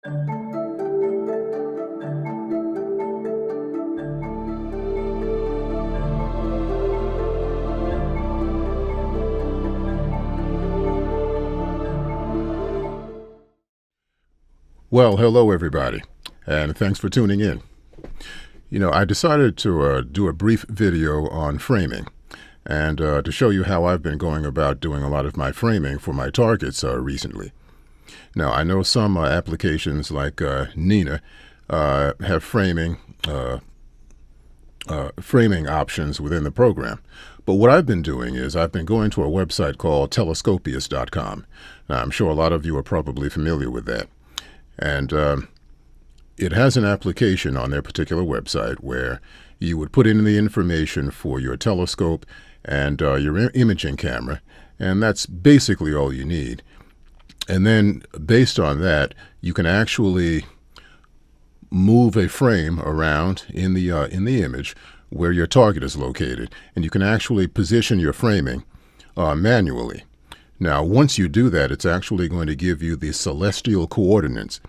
Well, hello everybody, and thanks for tuning in. I decided to do a brief video on framing and to show you how I've been going about doing a lot of my framing for my targets recently. Now, I know some applications like Nina have framing options within the program. But what I've been doing is I've been going to a website called telescopius.com. Now, I'm sure a lot of you are probably familiar with that. And it has an application on their particular website where you would put in the information for your telescope and your imaging camera, and that's basically all you need. And then based on that, you can actually move a frame around in the image where your target is located, and you can actually position your framing manually. Now, once you do that, it's actually going to give you the celestial coordinates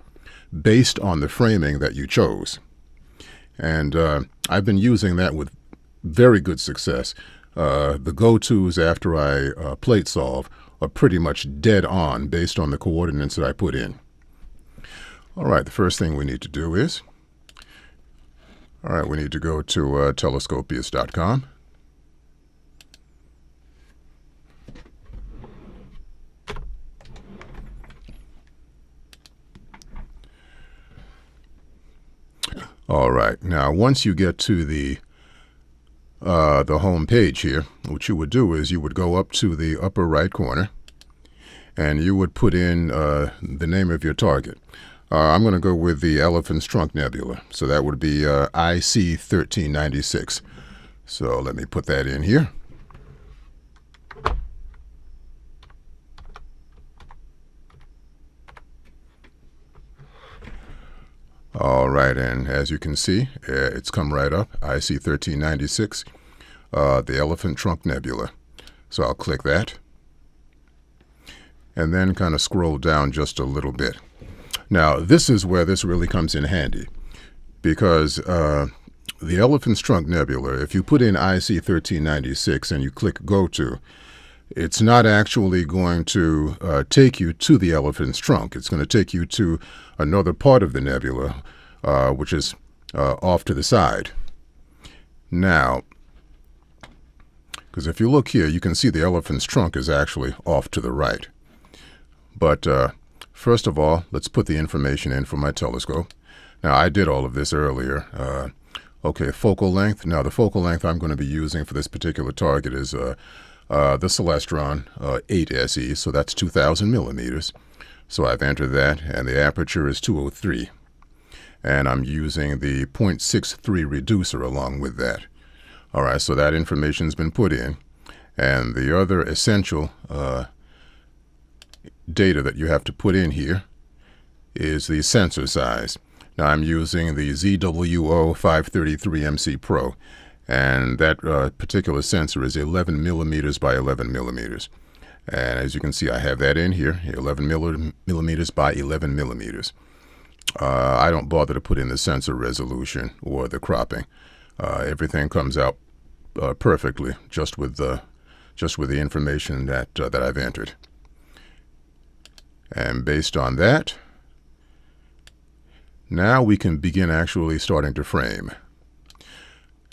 based on the framing that you chose. And I've been using that with very good success. The go-tos after I plate solve are pretty much dead on based on the coordinates that I put in. All right, the first thing we need to do is, we need to go to telescopius.com. All right, now once you get to the home page here, what you would do is you would go up to the upper right corner and you would put in the name of your target. I'm going to go with the Elephant's Trunk Nebula, so that would be IC 1396. So let me put that in here. All right, and as you can see, it's come right up, IC 1396, the Elephant Trunk Nebula. So I'll click that, and then kind of scroll down just a little bit. Now, this is where this really comes in handy, because the Elephant's Trunk Nebula, if you put in IC 1396 and you click Go To, it's not actually going to take you to the elephant's trunk. It's going to take you to another part of the nebula, which is off to the side. Now, because if you look here, you can see the elephant's trunk is actually off to the right. But first of all, let's put the information in for my telescope. Now, I did all of this earlier. Okay, focal length. Now, the focal length I'm going to be using for this particular target is the Celestron 8SE, so that's 2,000 millimeters. So I've entered that, and the aperture is 203. And I'm using the 0.63 reducer along with that. All right, so that information's been put in. And the other essential data that you have to put in here is the sensor size. Now I'm using the ZWO 533MC Pro. And that particular sensor is 11 millimeters by 11 millimeters. And as you can see, I have that in here, 11 millimeters by 11 millimeters. I don't bother to put in the sensor resolution or the cropping. Everything comes out perfectly just with the information that I've entered. And based on that, now we can begin actually starting to frame.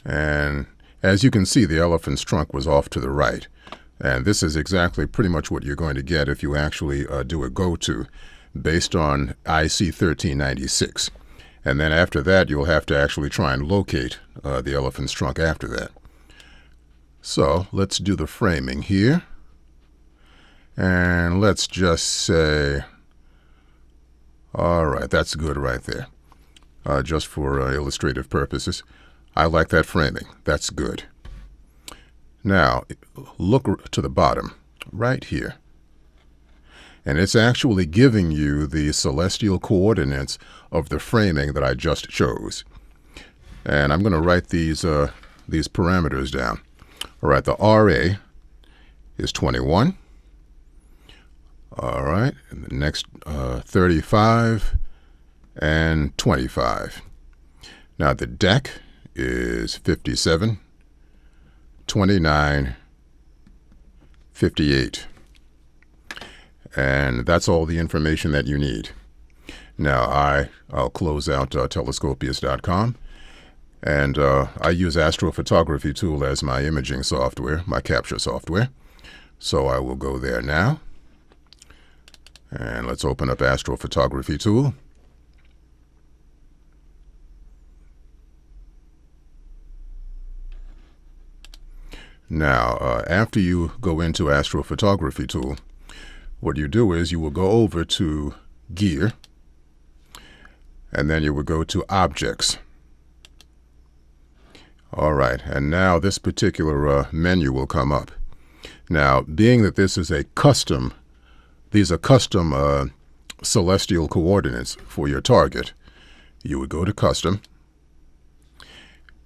And as you can see, the elephant's trunk was off to the right. And this is exactly pretty much what you're going to get if you actually do a go-to based on IC 1396. And then after that, you'll have to actually try and locate the elephant's trunk after that. So let's do the framing here. And let's just say, all right, that's good right there. Just for illustrative purposes. I like that framing. That's good. Now, look to the bottom, right here. And it's actually giving you the celestial coordinates of the framing that I just chose. And I'm going to write these parameters down. All right, the RA is 21. All right, and the next 35 and 25. Now the deck is 57, 29, 58. And that's all the information that you need. Now I'll close out telescopius.com, and I use Astrophotography Tool as my imaging software, my capture software. So I will go there now, and let's open up Astrophotography Tool. Now, after you go into Astrophotography Tool, what you do is you will go over to Gear, and then you will go to Objects. All right, and now this particular menu will come up. Now, being that this is a custom, these are custom celestial coordinates for your target, you would go to Custom,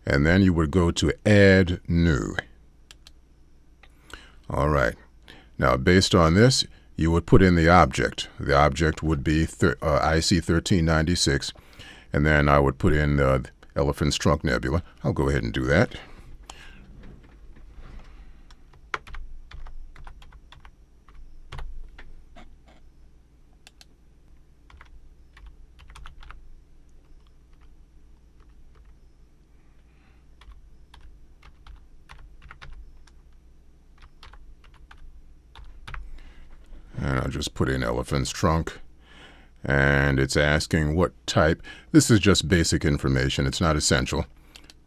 and then you would go to Add New. All right. Now, based on this, you would put in the object. The object would be IC 1396, and then I would put in the Elephant's Trunk Nebula. I'll go ahead and do that. And I'll just put in Elephant's Trunk, and it's asking what type. This is just basic information. It's not essential,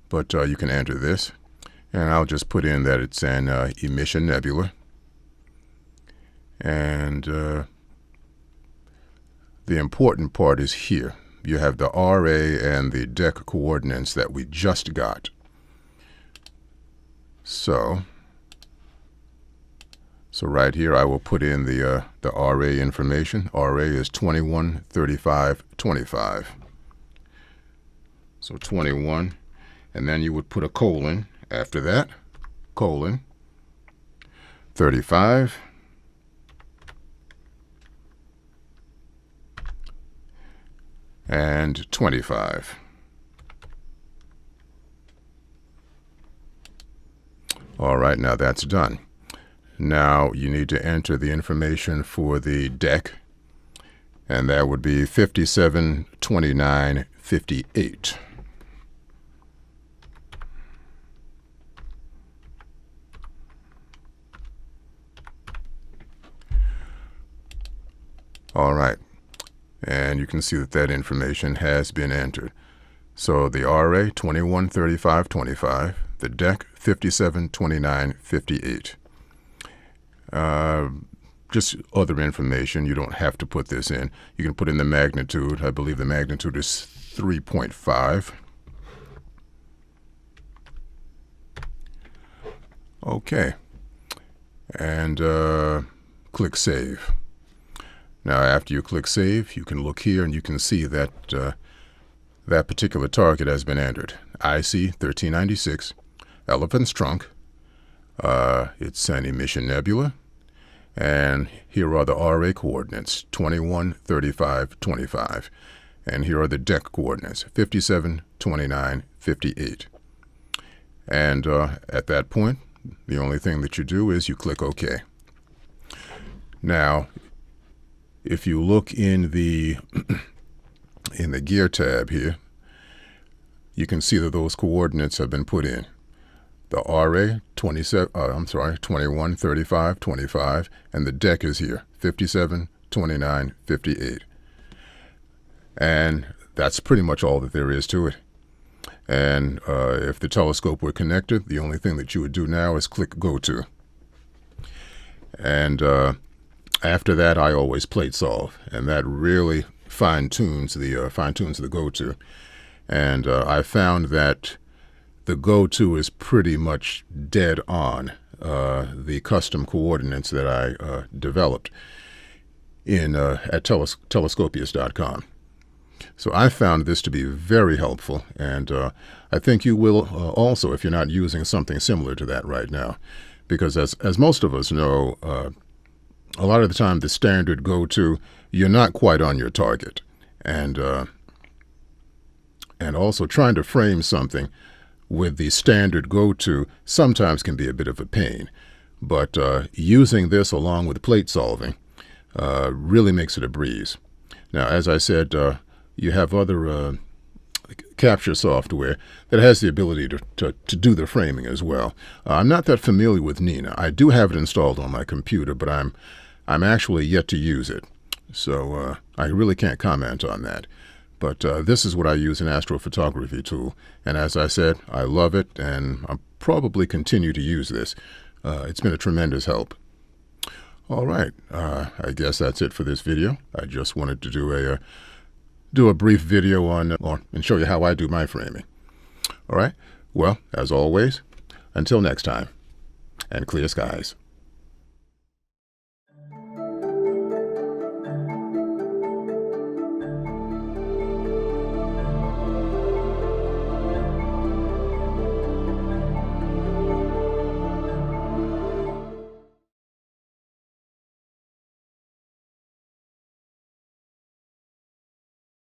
but you can enter this. And I'll just put in that it's an emission nebula. And the important part is here. You have the RA and the deck coordinates that we just got. So right here, I will put in the RA information. RA is 21, 35, 25. So 21, and then you would put a colon after that, colon, 35, and 25. All right, now that's done. Now you need to enter the information for the deck, and that would be 57, 29, 58. All right, and you can see that that information has been entered. So the RA 21, 35, 25, the deck 57, 29, 58. Just other information. You don't have to put this in. You can put in the magnitude. I believe the magnitude is 3.5. Okay. And click Save. Now, after you click Save, you can look here and you can see that that particular target has been entered. IC 1396, Elephant's Trunk. It's an emission nebula, and here are the RA coordinates, 21, 35, 25, and here are the deck coordinates, 57, 29, 58. And at that point, the only thing that you do is you click OK. Now, if you look in the in the Gear tab here, you can see that those coordinates have been put in. The RA 21, 35, 25, and the deck is here, 57, 29, 58. And that's pretty much all that there is to it. And if the telescope were connected, the only thing that you would do now is click Go To. And after that, I always plate solve, and that really fine-tunes the Go To. And I found that the go-to is pretty much dead on the custom coordinates that I developed at telescopius.com. So I found this to be very helpful, and I think you will also if you're not using something similar to that right now. Because as most of us know, a lot of the time the standard go-to, you're not quite on your target. And And also trying to frame something with the standard go-to sometimes can be a bit of a pain. But using this along with plate solving really makes it a breeze. Now, as I said, you have other capture software that has the ability to do the framing as well. I'm not that familiar with Nina. I do have it installed on my computer, but I'm actually yet to use it. So I really can't comment on that. But this is what I use in Astrophotography Tool. And as I said, I love it, and I'll probably continue to use this. It's been a tremendous help. All right, I guess that's it for this video. I just wanted to do a brief video on and show you how I do my framing. All right, well, as always, until next time, and clear skies.